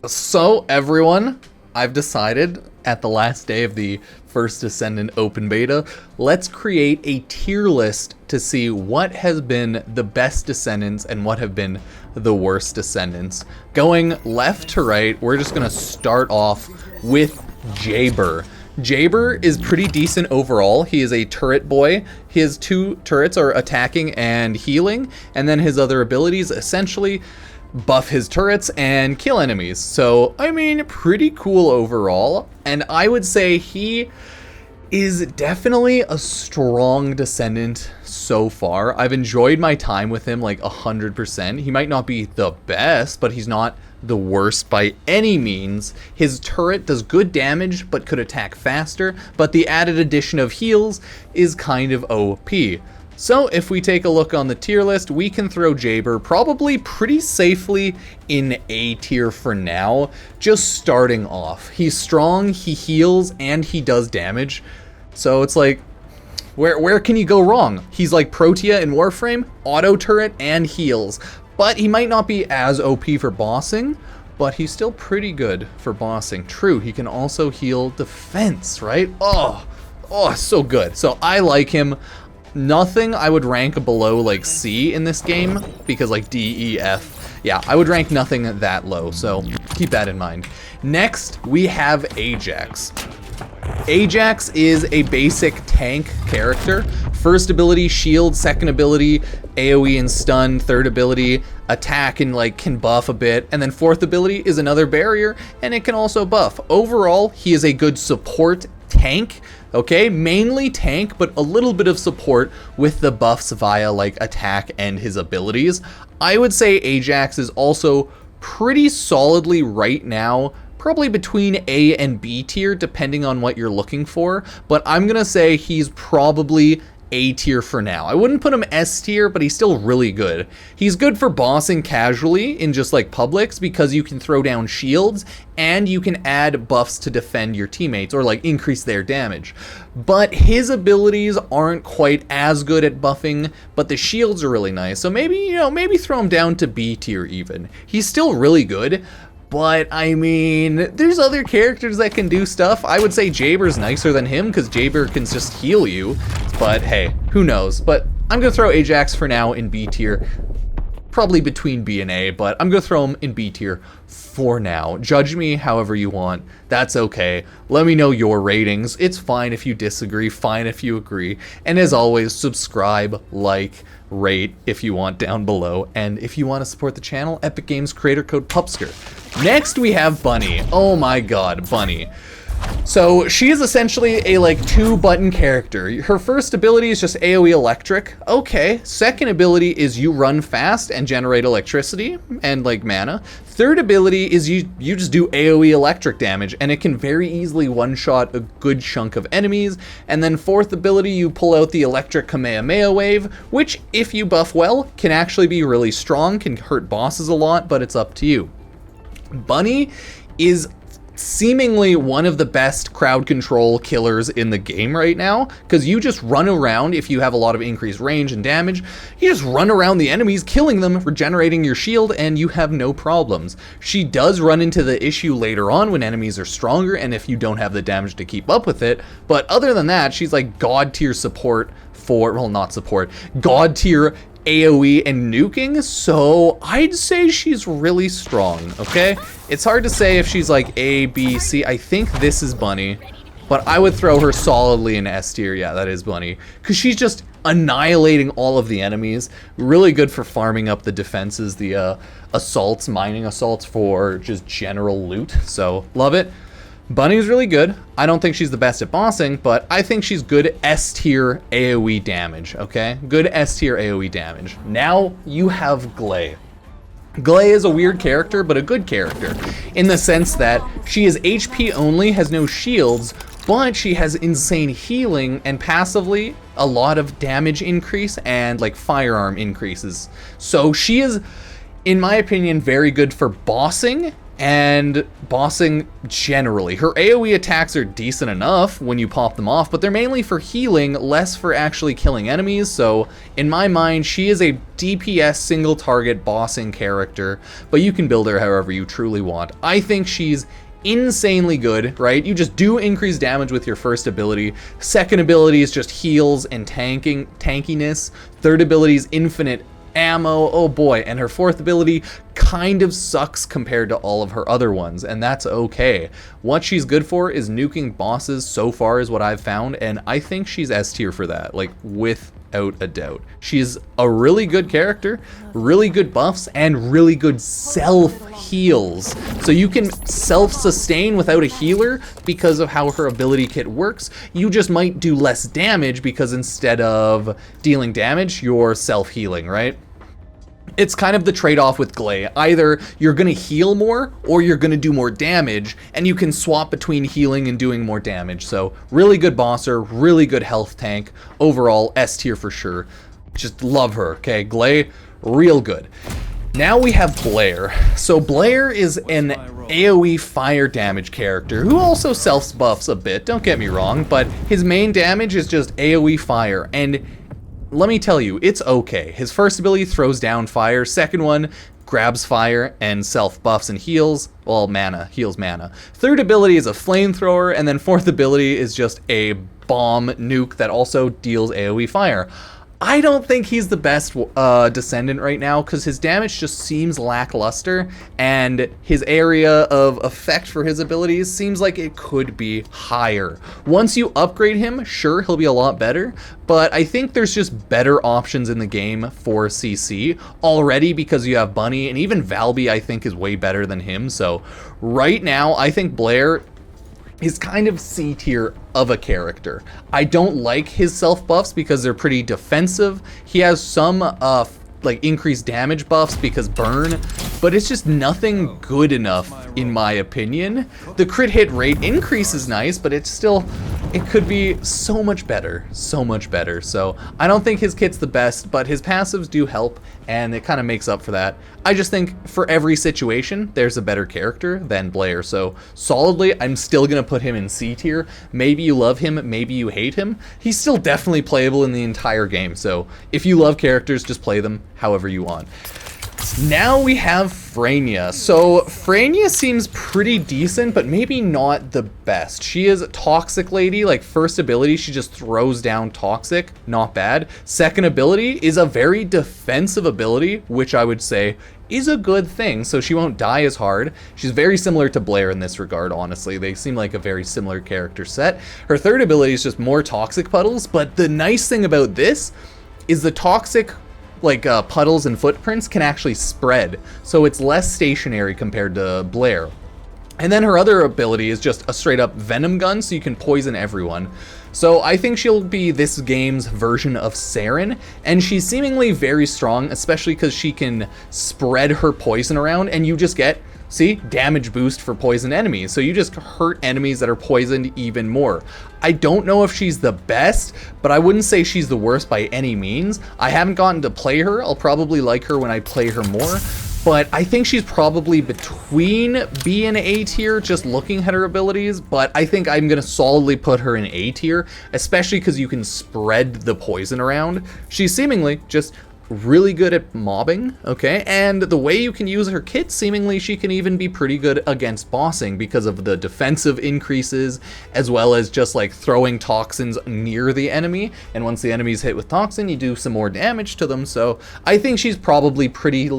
So everyone, I've decided at the last day of the First Descendant open beta, let's create a tier list to see what has been the best Descendants and what have been the worst Descendants. Going left to right, we're just gonna start off with Jaber. Jaber is pretty decent overall. He is a turret boy. His two turrets are attacking and healing, and then his other abilities essentially buff his turrets and kill enemies. So, I mean, pretty cool overall. And I would say he is definitely a strong Descendant so far. I've enjoyed my time with him like 100%. He might not be the best, but he's not the worst by any means. His turret does good damage, but could attack faster, but the added addition of heals is kind of OP. So if we take a look on the tier list, we can throw Jaber probably pretty safely in A tier for now, just starting off. He's strong, he heals, and he does damage. So it's like, where can you go wrong? He's like Protea in Warframe, auto turret and heals. But he might not be as OP for bossing, but he's still pretty good for bossing. True, he can also heal defense, right? Oh, so good. So I like him. Nothing I would rank below like C in this game, because like D, E, F, yeah, I would rank nothing that low, so keep that in mind. Next, we have Ajax. Ajax is a basic tank character. First ability, shield. Second ability, AoE and stun. Third ability, attack and like can buff a bit. And then fourth ability is another barrier, and it can also buff. Overall, he is a good support tank. Okay, mainly tank, but a little bit of support with the buffs via like attack and his abilities. I would say Ajax is also pretty solidly right now, probably between A and B tier, depending on what you're looking for. But I'm gonna say he's probably A tier for now. I wouldn't put him S tier, but he's still really good. He's good for bossing casually in just like publics, because you can throw down shields and you can add buffs to defend your teammates or like increase their damage. But his abilities aren't quite as good at buffing, but the shields are really nice. So maybe, maybe throw him down to B tier even. He's still really good. But, I mean, there's other characters that can do stuff. I would say Jaber's nicer than him, because Jaber can just heal you. But, hey, who knows? But I'm going to throw Ajax for now in B tier. Probably between B and A, but I'm going to throw him in B tier for now. Judge me however you want. That's okay. Let me know your ratings. It's fine if you disagree, fine if you agree. And as always, subscribe, like, rate if you want down below. And if you want to support the channel, Epic Games creator code Pupsker. Next we have Bunny. Oh my god, Bunny. So she is essentially a like 2-button character. Her first ability is just AoE electric. Okay. Second ability is you run fast and generate electricity and like mana. Third ability is you just do AoE electric damage, and it can very easily one-shot a good chunk of enemies. And then fourth ability, you pull out the electric Kamehameha wave, which if you buff well can actually be really strong, can hurt bosses a lot, but it's up to you. Bunny is seemingly one of the best crowd control killers in the game right now, because you just run around. If you have a lot of increased range and damage, you just run around the enemies, killing them, regenerating your shield, and you have no problems. She does run into the issue later on when enemies are stronger and if you don't have the damage to keep up with it, but other than that, she's like god tier support for, well, not support, god tier AoE and nuking, so I'd say she's really strong, okay? It's hard to say if she's like A, B, C. I think this is Bunny, but I would throw her solidly in S tier. Yeah, that is Bunny, because she's just annihilating all of the enemies. Really good for farming up the defenses, the assaults, mining assaults for just general loot, so love it. Bunny's really good. I don't think she's the best at bossing, but I think she's good S tier AoE damage, okay? Good S tier AoE damage. Now you have Glay. Glay is a weird character, but a good character, in the sense that she is HP only, has no shields, but she has insane healing and passively a lot of damage increase and like firearm increases. So she is, in my opinion, very good for bossing and bossing generally. Her AoE attacks are decent enough when you pop them off, but they're mainly for healing, less for actually killing enemies. So in my mind, she is a DPS single target bossing character, but you can build her however you truly want. I think she's insanely good, right? You just do increase damage with your first ability. Second ability is just heals and tankiness. Third ability is infinite ammo, oh boy, and her fourth ability kind of sucks compared to all of her other ones, and that's okay. What she's good for is nuking bosses so far is what I've found, and I think she's S tier for that, like without a doubt. She's a really good character, really good buffs, and really good self-heals. So you can self-sustain without a healer because of how her ability kit works. You just might do less damage because instead of dealing damage, you're self-healing, right? It's kind of the trade-off with Glay. Either you're gonna heal more or you're gonna do more damage, and you can swap between healing and doing more damage. So really good bosser, really good health tank. Overall, S tier for sure. Just love her, okay? Glay, real good. Now we have Blair. So Blair is an AoE fire damage character who also self-buffs a bit, don't get me wrong, but his main damage is just AoE fire, and let me tell you, it's okay. His first ability throws down fire, second one grabs fire and self-buffs and heals, well, mana, heals mana. Third ability is a flamethrower, and then fourth ability is just a bomb nuke that also deals AoE fire. I don't think he's the best Descendant right now because his damage just seems lackluster, and his area of effect for his abilities seems like it could be higher. Once you upgrade him, sure, he'll be a lot better, but I think there's just better options in the game for CC already because you have Bunny, and even Valby I think is way better than him. So right now, I think Blair is kind of C tier of a character. I don't like his self buffs because they're pretty defensive. He has some like increased damage buffs because burn, but it's just nothing good enough in my opinion. The crit hit rate increase is nice, but it's still, it could be so much better, so much better. So I don't think his kit's the best, but his passives do help, and it kind of makes up for that. I just think for every situation, there's a better character than Blair. So solidly, I'm still gonna put him in C tier. Maybe you love him, maybe you hate him. He's still definitely playable in the entire game. So if you love characters, just play them however you want. Now we have Frania. So Frania seems pretty decent, but maybe not the best. She is a toxic lady. Like first ability, she just throws down toxic, not bad. Second ability is a very defensive ability, which I would say is a good thing, so she won't die as hard. She's very similar to Blair in this regard, honestly. They seem like a very similar character set. Her third ability is just more toxic puddles, but the nice thing about this is the toxic puddles and footprints can actually spread, so it's less stationary compared to Blair. And then her other ability is just a straight up venom gun, so you can poison everyone. So I think she'll be this game's version of Sharon, and she's seemingly very strong, especially because she can spread her poison around, and you just get, see, damage boost for poisoned enemies. So you just hurt enemies that are poisoned even more. I don't know if she's the best, but I wouldn't say she's the worst by any means. I haven't gotten to play her. I'll probably like her when I play her more. But I think she's probably between B and A tier, just looking at her abilities. But I think I'm going to solidly put her in A tier, especially because you can spread the poison around. She's seemingly just really good at mobbing, okay? And the way you can use her kit, seemingly she can even be pretty good against bossing because of the defensive increases, as well as just like throwing toxins near the enemy. And once the enemy's hit with toxin, you do some more damage to them. So I think she's probably pretty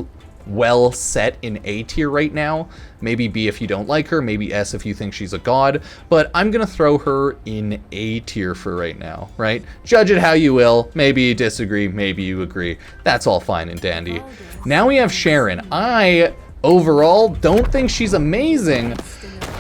well set in A tier right now. Maybe B if you don't like her, maybe S if you think she's a god, but I'm gonna throw her in A tier for right now, right? Judge it how you will. Maybe you disagree, maybe you agree. That's all fine and dandy. Now we have Sharon. I overall don't think she's amazing,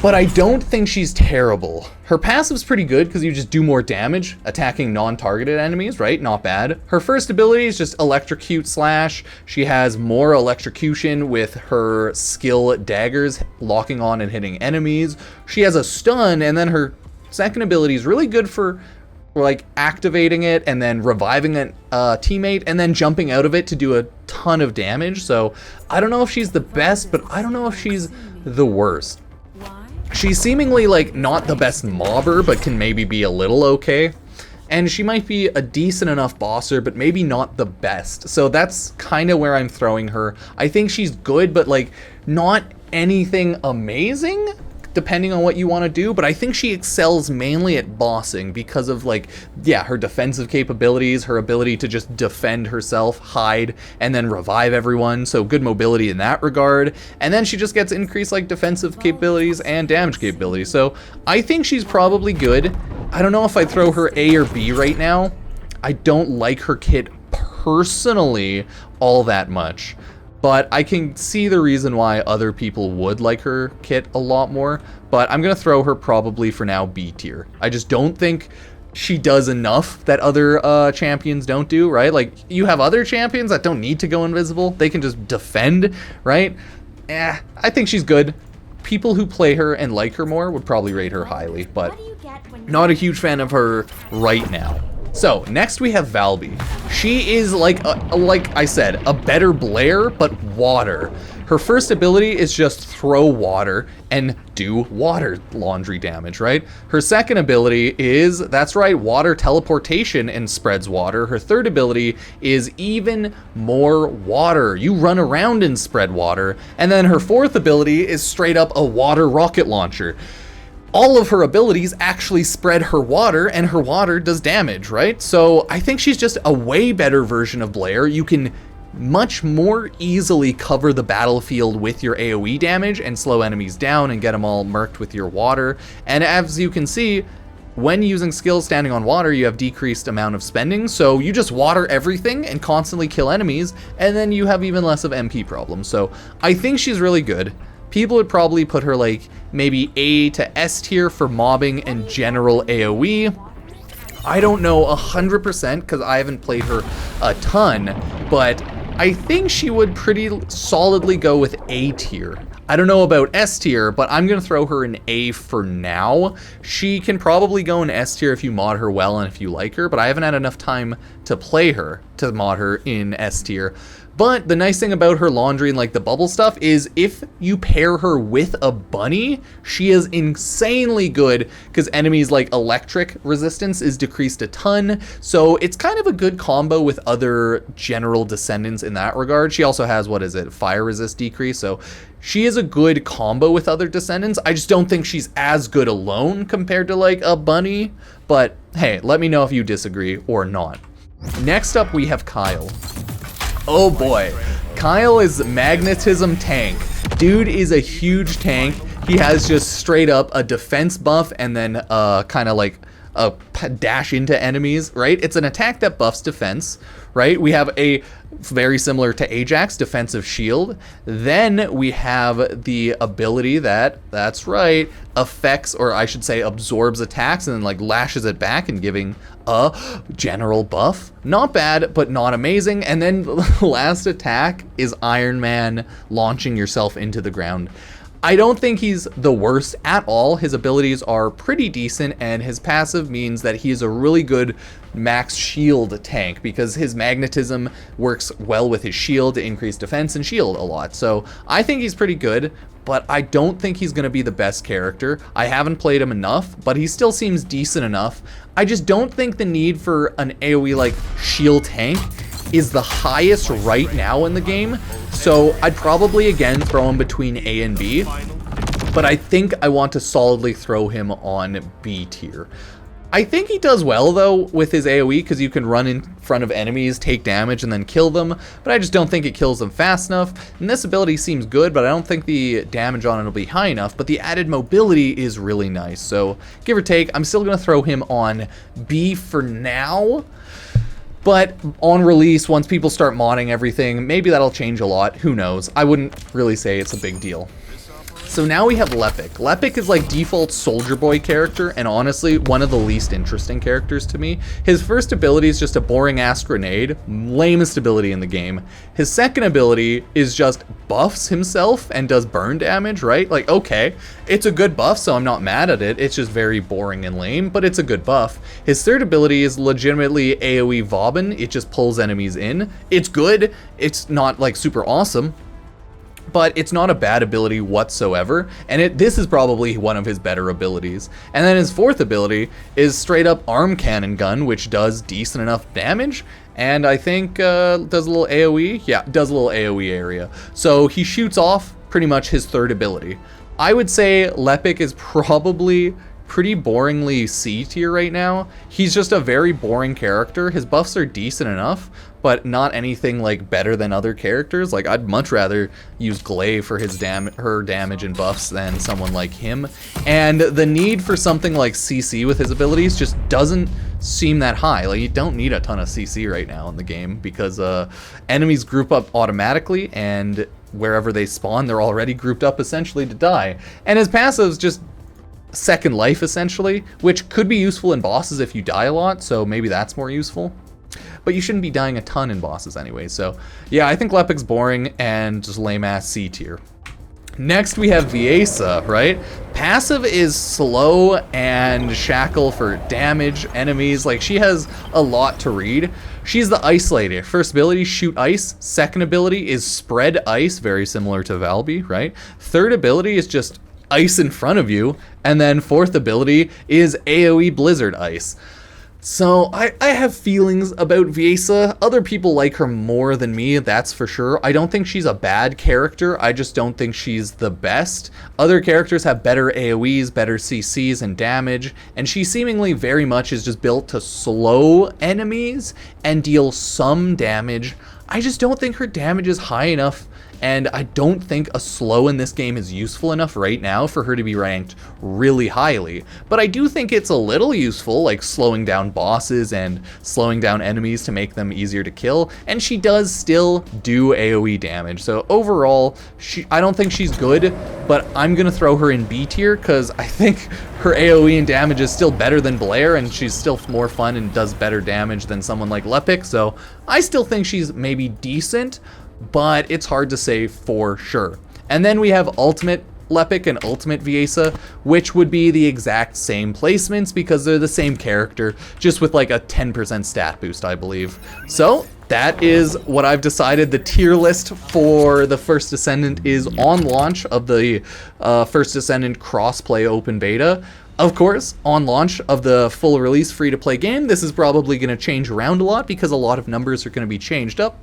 but I don't think she's terrible. Her passive's pretty good because you just do more damage attacking non-targeted enemies, right? Not bad. Her first ability is just electrocute slash. She has more electrocution with her skill daggers locking on and hitting enemies. She has a stun, and then her second ability is really good for like activating it and then reviving a teammate and then jumping out of it to do a ton of damage. So I don't know if she's the best, but I don't know if she's the worst. She's seemingly like not the best mobber, but can maybe be a little okay. And she might be a decent enough bosser, but maybe not the best. So that's kind of where I'm throwing her. I think she's good, but like not anything amazing, depending on what you want to do. But I think she excels mainly at bossing because of like, yeah, her defensive capabilities, her ability to just defend herself, hide, and then revive everyone. So good mobility in that regard. And then she just gets increased like defensive capabilities and damage capabilities. So I think she's probably good. I don't know if I'd throw her A or B right now. I don't like her kit personally all that much, but I can see the reason why other people would like her kit a lot more. But I'm going to throw her probably for now B tier. I just don't think she does enough that other champions don't do, right? Like, you have other champions that don't need to go invisible. They can just defend, right? I think she's good. People who play her and like her more would probably rate her highly, but not a huge fan of her right now. So next we have Valby. She is like I said, a better Blair, but water. Her first ability is just throw water and do water laundry damage, right? Her second ability is, that's right, water teleportation and spreads water. Her third ability is even more water. You run around and spread water. And then her fourth ability is straight up a water rocket launcher. All of her abilities actually spread her water, and her water does damage, right? So I think she's just a way better version of Blair. You can much more easily cover the battlefield with your AoE damage and slow enemies down and get them all murked with your water. And as you can see, when using skills standing on water, you have decreased amount of spending, so you just water everything and constantly kill enemies, and then you have even less of MP problems. So I think she's really good. People would probably put her like maybe A to S tier for mobbing and general AoE. I don't know 100% because I haven't played her a ton, but I think she would pretty solidly go with A tier. I don't know about S tier, but I'm going to throw her in A for now. She can probably go in S tier if you mod her well and if you like her, but I haven't had enough time to play her to mod her in S tier. But the nice thing about her laundry and like the bubble stuff is if you pair her with a bunny, she is insanely good because enemies like electric resistance is decreased a ton. So it's kind of a good combo with other general descendants in that regard. She also has, what is it, fire resist decrease. So she is a good combo with other descendants. I just don't think she's as good alone compared to like a bunny. But hey, let me know if you disagree or not. Next up, we have Kyle. Oh boy, Kyle is magnetism tank. Dude is a huge tank. He has just straight up a defense buff and then kind of like a dash into enemies, right? It's an attack that buffs defense, right? We have a very similar to Ajax defensive shield. Then we have the ability that's right, affects, or I should say absorbs attacks and then like lashes it back and giving a general buff. Not bad, but not amazing. And then the last attack is Iron Man launching yourself into the ground. I don't think he's the worst at all. His abilities are pretty decent, and his passive means that he is a really good max shield tank because his magnetism works well with his shield to increase defense and shield a lot. So I think he's pretty good, but I don't think he's going to be the best character. I haven't played him enough, but he still seems decent enough. I just don't think the need for an AoE like shield tank is the highest right now in the game. So I'd probably again throw him between A and B, but I think I want to solidly throw him on B tier. I think he does well though with his AoE because you can run in front of enemies, take damage, and then kill them, but I just don't think it kills them fast enough. And this ability seems good, but I don't think the damage on it will be high enough, but the added mobility is really nice. So give or take, I'm still going to throw him on B for now. But on release, once people start modding everything, maybe that'll change a lot. Who knows? I wouldn't really say it's a big deal. So now we have Lapic. Lapic is like default Soldier Boy character, and honestly, one of the least interesting characters to me. His first ability is just a boring ass grenade, lamest ability in the game. His second ability is just buffs himself and does burn damage, right? Like, okay, it's a good buff, so I'm not mad at it. It's just very boring and lame, but it's a good buff. His third ability is legitimately AoE Vauban. It just pulls enemies in. It's good. It's not like super awesome. but it's not a bad ability whatsoever, and this is probably one of his better abilities. And then his fourth ability is straight up arm cannon gun, which does decent enough damage, and I think does a little AoE. Yeah, does a little AoE area. So he shoots off pretty much his third ability. I would say Lapic is probably pretty boringly C tier right now. He's just a very boring character. His buffs are decent enough, but not anything like better than other characters. Like, I'd much rather use Glaive for her damage and buffs than someone like him. And the need for something like CC with his abilities just doesn't seem that high. Like, you don't need a ton of CC right now in the game because enemies group up automatically, and wherever they spawn, they're already grouped up essentially to die. And his passive's just second life essentially, which could be useful in bosses if you die a lot, so maybe that's more useful. But you shouldn't be dying a ton in bosses anyway, so yeah, I think Lapic's boring and just lame ass C tier. Next we have Vieza, right? Passive is slow and shackle for damage, enemies, like she has a lot to read. She's the ice lady. First ability, shoot ice. Second ability is spread ice, very similar to Valby, right? Third ability is just ice in front of you, and then fourth ability is AoE blizzard ice. So I have feelings about Vieza. Other people like her more than me, that's for sure. I don't think she's a bad character, I just don't think she's the best. Other characters have better AoEs, better CCs and damage, and she seemingly very much is just built to slow enemies and deal some damage. I just don't think her damage is high enough, and I don't think a slow in this game is useful enough right now for her to be ranked really highly. But I do think it's a little useful, like slowing down bosses and slowing down enemies to make them easier to kill, and she does still do AoE damage. So overall, I don't think she's good, but I'm gonna throw her in B tier because I think her AoE and damage is still better than Blair, and she's still more fun and does better damage than someone like Lapic, so I still think she's maybe decent, but it's hard to say for sure. And then we have Ultimate Lapic and Ultimate Vieza, which would be the exact same placements because they're the same character, just with like a 10% stat boost, I believe. So that is what I've decided. The tier list for the First Descendant is on launch of the First Descendant crossplay open beta. Of course, on launch of the full release free-to-play game, this is probably going to change around a lot because a lot of numbers are going to be changed up.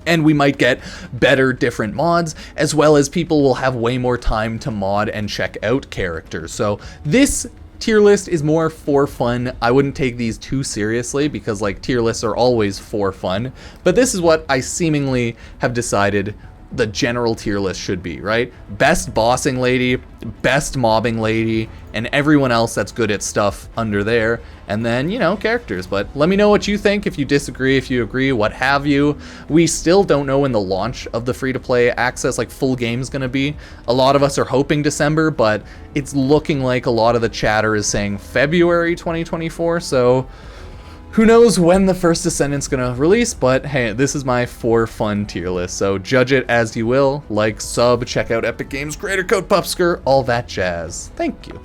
And we might get better, different mods, as well as people will have way more time to mod and check out characters. So this tier list is more for fun. I wouldn't take these too seriously because like tier lists are always for fun. But this is what I seemingly have decided the general tier list should be, right? Best bossing lady, best mobbing lady, and everyone else that's good at stuff under there, and then, you know, characters. But let me know what you think, if you disagree, if you agree, what have you. We still don't know when the launch of the free-to-play access, like full game, is gonna be. A lot of us are hoping December, but it's looking like a lot of the chatter is saying February 2024, so who knows when the First Descendant's gonna release, but hey, this is my for fun tier list, so judge it as you will. Like, sub, check out Epic Games, creator code Pupsker, all that jazz. Thank you.